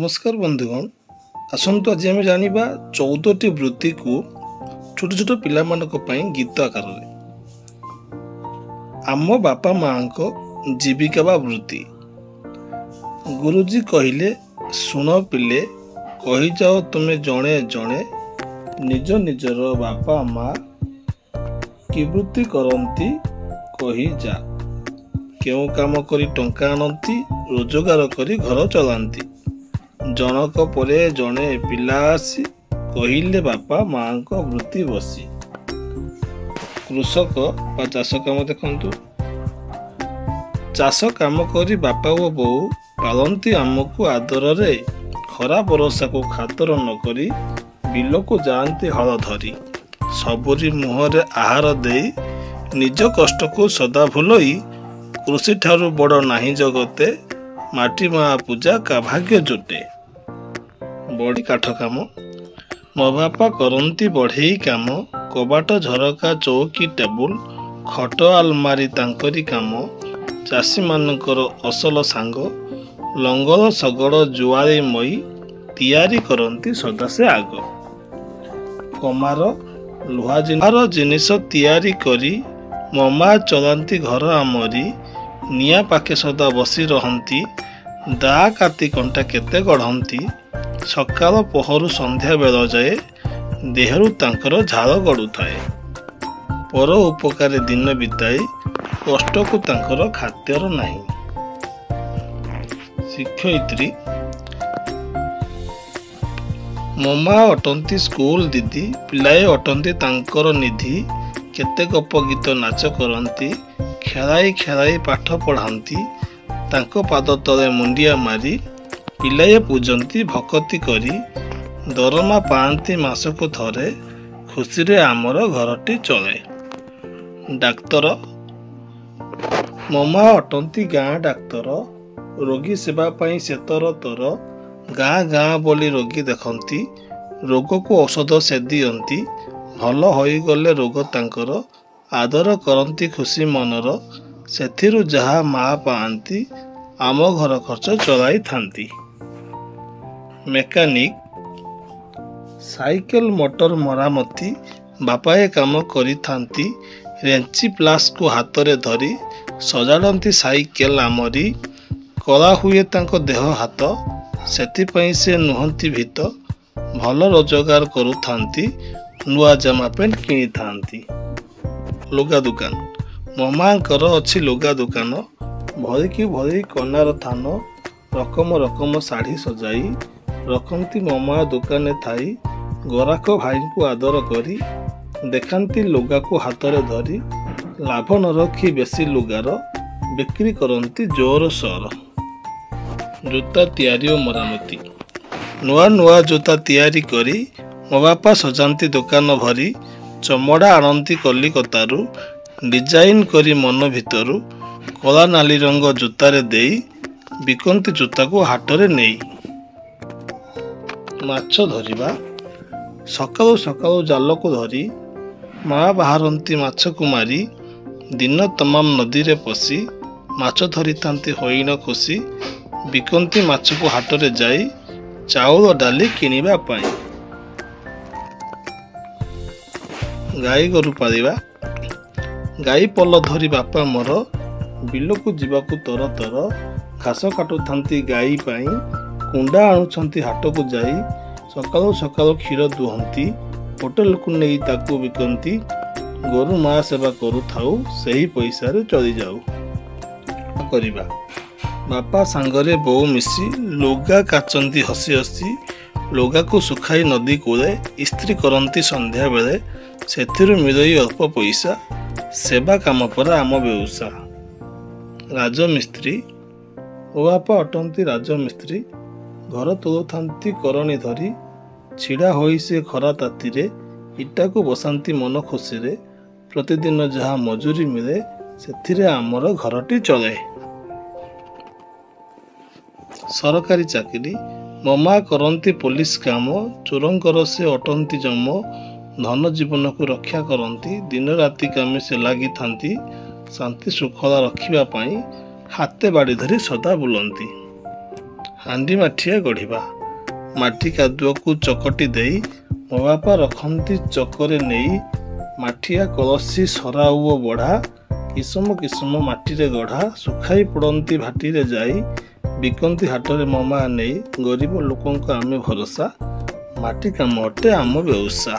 नमस्कार बंधुगण आसतु आज आम जाना 14टी वृत्ति को छोट छोट पिला गीत आकार आम बापा माँ को जीविका बा वृत्ति। गुरुजी कहले शुण पिले कही जाओ तुम्हें जड़े जड़े निज निजर बापा माँ कि वृत्ति करती कही जा केउ काम करी टंका आनती रोजगार करी घर चलांती जनक परे जड़े पिला आसी कहले बापा माँ को वृत्ति बसी। कृषक बा चाष काम देखंतु चाष काम करी बापा ओ बो पालती आमको आदर रे खरा बरसा को खातर न करी बिल को जाती हल धरी सबरी मुहरे आहार दे निज कष्ट को सदा भूलई कृषि ठारू बड़ नाही जगते माटी माँ पूजा का भाग्य जुटे। बड़ी काठ काम मो बापा करती बढ़ई काम कबाट झरका चौकी टेबुल खट आलमारी तांकरी काम चाषी मानकर असल सांग लंगर शगड़ जुआरी मई तैयारी करती सदा से आग कमार लुहा जिनिस तैयारी करी ममा चलांती घर आमरी निया पाखे सदा बसी रहंती दा काती कंटा केते गढ़ंती सकाल पहरु संध्या बेल जाए देहरु तांकर झाल गड़ू थाए पर उपकारी दिन बिताई कष्ट को तांकर खातिर नहीं। शिक्षयित्री ममा अटंती स्कूल दीदी पिलाए अटंती तांकर निधि केते गप गीत नाच करती खेलाई खेलाई पाठ पढ़ाती तांको पाद तले मुंडिया मारी पिलाए पूजंती भक्ति करी दरमा पाती मासको थरे खुशी रे आमर घरटी चले। डाक्तर ममा अटंती गाँ डाक्तर रोगी सेवा पाई सेतर तर गाँ गाँ बोली रोगी देखती रोग को औषध से दियंती भल होई गले रोग तांकर आदर करती खुशी मनर सेथिरु जहा माँ पाती आम घर खर्च चलाई थांती। मेकानिक साइकेल मोटर मरामती बापाए काम करी थांती रेंची प्लास को हाथ रे धरी सजाड़ती साइकेल आमरी कला हुए तांको देह हाथ सेथिपई से नुहंती भीत भल रोजगार करुथांती नुआ जामा पेंट किनी थांती। लुगा दुकान ममांकर अच्छी लुगा दुकान भरिकी भरी कनार थान रकम रकम शाढ़ी सजाई रखती ममा दुकान थाई गराक भाई को आदर करी देखाती लुगा को हाथ रे धरी लाभ न रखी बेसी लुगार बिक्री करती जोर सोर। जूता तैयारी और मरामती नुआ नुआ जूता तैयारी करी मो बापा सजाती दुकान भरी चमड़ा आनती कलिकतारू डिजाइन करी मन भितरू कला नाली रंग जूतारे देई बिकंती जूता को हाटरे नेई। माछ धरिबा सकालू सकालू जाल को धरी माँ बाहरती माछ को मारी दिन तमाम नदी रे पशी माछ धरी थांती होइना खुशी बिकंती माछ को हाटरे जाई चाउल डाली किनिबा पाई। गाई गोरु पालिबा गाई पल धरी बापा मोर बिल को जीवाकू तर तर घास काटु थांती गाई पाई कुंडा आणुछंती हाट को जाई सकालू सकालू क्षीर दुहंती होटल को नहीं ताकू बिकंती गोरु माँ सेवा करू थाउ सही पैसा रे चली जाऊ करिबा बापा सांगरे बो मिसी लुगा काचंती हसी हसी लुगा को सुखाई नदी कूले इस्त्री करंती संध्या बेले सेथिरु मिलई अल्प पैसा सेवा काम पर आम बेउसा। राजमिस्त्री ओ बापा अटंती राजमिस्त्री घर तुलुथांती करणी धरी छिड़ा होई से खरा ताती रे इटा को बसांती मन खुशी रे प्रतिदिन जहा मजूरी मिले सेथिरे आमर घरटी चले। सरकारी चाकरी ममा करंती पुलिस काम चोरंकर से अटंती जम धन जीवन को रक्षा करती दिन राति कामे से लगी थांती शांति श्रृंखला रखिबा पाई हाथे बाड़ी धरी सदा बुलंती। ହାଣ୍ଡି ମାଠିଆ ଗଢ଼ିବା। ମାଟି କାଦୁଅକୁ ଚକଟି ଦେଇ ମୋ ବାପା ରଖନ୍ତି ଚକରେ ନେଇ। ମାଠିଆ କଳସୀ ସରା ଓ ବଢ଼ା, କିସମ କିସମ ମାଟିରେ ଗଢ଼ା। ଶୁଖାଇ ପୋଡ଼ନ୍ତି ଭାଟିରେ ଯାଇ, ବିକନ୍ତି ହାଟରେ ମୋ ମା ନେଇ। ଗରିବ ଲୋକଙ୍କ ଆମେ ଭରସା, ମାଟି କାମ ଅଟେ ଆମ ବେଉସା।